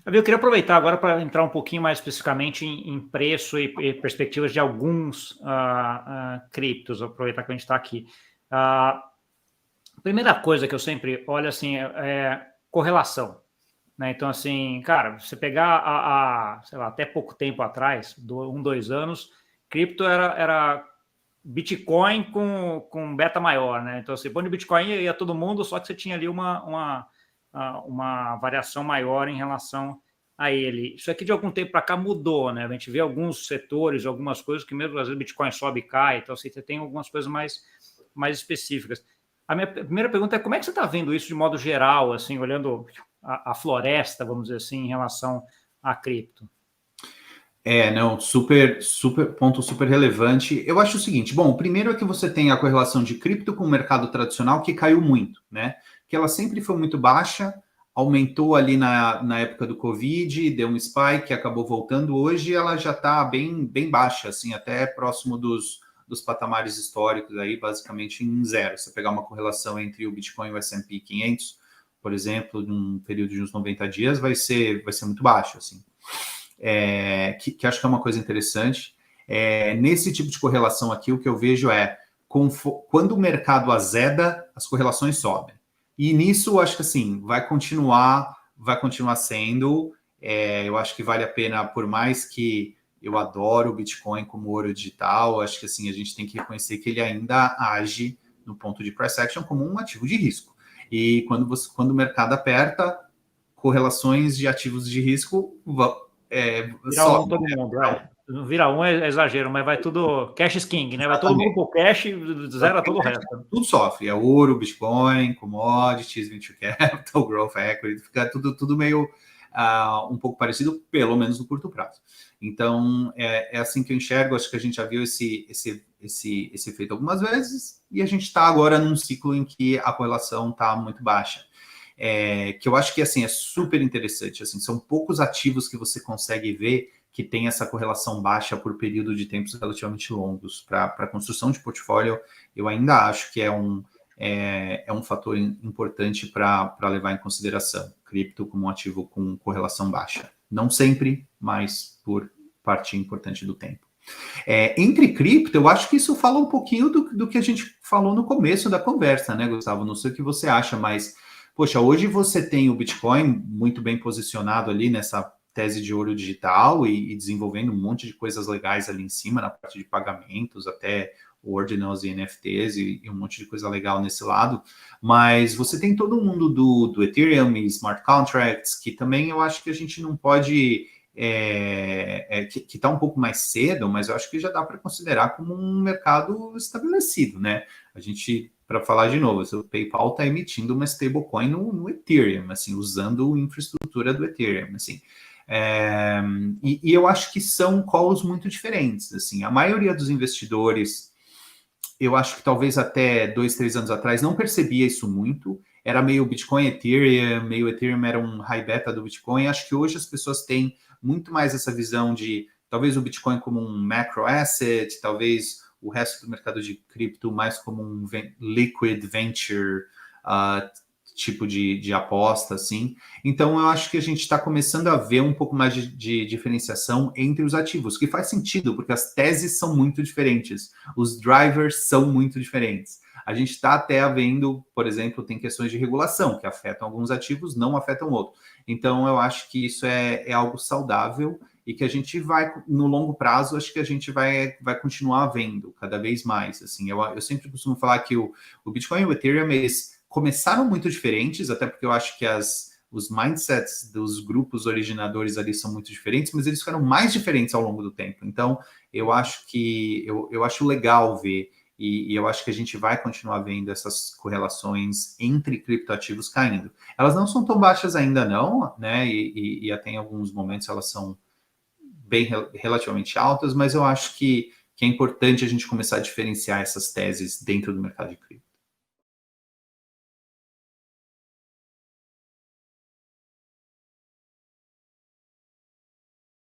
Eu queria aproveitar agora para entrar um pouquinho mais especificamente em preço e perspectivas de alguns criptos, aproveitar que a gente está aqui. A primeira coisa que eu sempre olho assim é correlação. Né? Então, assim, cara, você pegar sei lá, até pouco tempo atrás, 2 anos, cripto era Bitcoin com beta maior, né? Então, você põe Bitcoin ia todo mundo, só que você tinha ali uma variação maior em relação a ele. Isso aqui de algum tempo para cá mudou, né? A gente vê alguns setores, algumas coisas que mesmo às vezes Bitcoin sobe e cai, então assim, você tem algumas coisas mais específicas. A minha primeira pergunta é como é que você está vendo isso de modo geral, assim, olhando a floresta, vamos dizer assim, em relação a cripto? Não, ponto super relevante. Eu acho o seguinte, bom, o primeiro é que você tem a correlação de cripto com o mercado tradicional que caiu muito, né? Que ela sempre foi muito baixa, aumentou ali na época do Covid, deu um spike, acabou voltando. Hoje ela já está bem baixa, assim, até próximo dos patamares históricos aí, basicamente em zero. Se você pegar uma correlação entre o Bitcoin e o S&P 500, por exemplo, num período de uns 90 dias, vai ser muito baixo, assim. Que acho que é uma coisa interessante. Nesse tipo de correlação aqui, o que eu vejo é quando o mercado azeda, as correlações sobem. E nisso, acho que assim, vai continuar sendo. Eu acho que vale a pena, por mais que eu adoro o Bitcoin como ouro digital, acho que assim, a gente tem que reconhecer que ele ainda age no ponto de price action como um ativo de risco. E quando o mercado aperta, correlações de ativos de risco Virar um sobe. todo mundo, Não vira um é exagero, mas vai tudo cash is king, né? Vai todo mundo pro cash, zera todo o resto. Tudo sofre. É ouro, Bitcoin, commodities, venture capital, growth equity, fica tudo meio um pouco parecido, pelo menos no curto prazo. Então, é assim que eu enxergo. Acho que a gente já viu esse efeito algumas vezes e a gente está agora num ciclo em que a correlação está muito baixa. Que eu acho que assim é super interessante. Assim, são poucos ativos que você consegue ver que tem essa correlação baixa por período de tempos relativamente longos. Para a construção de portfólio, eu ainda acho que é um fator importante para levar em consideração cripto como um ativo com correlação baixa. Não sempre, mas por parte importante do tempo. Entre cripto, eu acho que isso fala um pouquinho do que a gente falou no começo da conversa, né, Gustavo? Não sei o que você acha, mas, poxa, hoje você tem o Bitcoin muito bem posicionado ali nessa tese de ouro digital e desenvolvendo um monte de coisas legais ali em cima, na parte de pagamentos, até Ordinals e NFTs e um monte de coisa legal nesse lado. Mas você tem todo mundo do Ethereum e Smart Contracts, que também eu acho que a gente não pode que está um pouco mais cedo, mas eu acho que já dá para considerar como um mercado estabelecido, né? A gente, para falar de novo, o PayPal está emitindo uma stablecoin no Ethereum, assim, usando a infraestrutura do Ethereum, assim. E eu acho que são calls muito diferentes, assim. A maioria dos investidores, eu acho que talvez até 2, 3 anos atrás não percebia isso muito. Era meio Bitcoin, Ethereum, meio Ethereum era um high beta do Bitcoin. Acho que hoje as pessoas têm muito mais essa visão de talvez o Bitcoin como um macro asset, talvez o resto do mercado de cripto mais como um liquid venture tipo de aposta, assim. Então, eu acho que a gente está começando a ver um pouco mais de diferenciação entre os ativos, que faz sentido, porque as teses são muito diferentes, os drivers são muito diferentes. A gente está até vendo, por exemplo, tem questões de regulação que afetam alguns ativos, não afetam outros. Então, eu acho que isso é algo saudável e que a gente vai, no longo prazo, acho que a gente vai continuar vendo cada vez mais. Assim, eu sempre costumo falar que o Bitcoin e o Ethereum, eles começaram muito diferentes, até porque eu acho que os mindsets dos grupos originadores ali são muito diferentes, mas eles ficaram mais diferentes ao longo do tempo. Então, eu acho que eu acho legal ver, e eu acho que a gente vai continuar vendo essas correlações entre criptoativos caindo. Elas não são tão baixas ainda, não, né? E até em alguns momentos elas são bem relativamente altas, mas eu acho que é importante a gente começar a diferenciar essas teses dentro do mercado de cripto.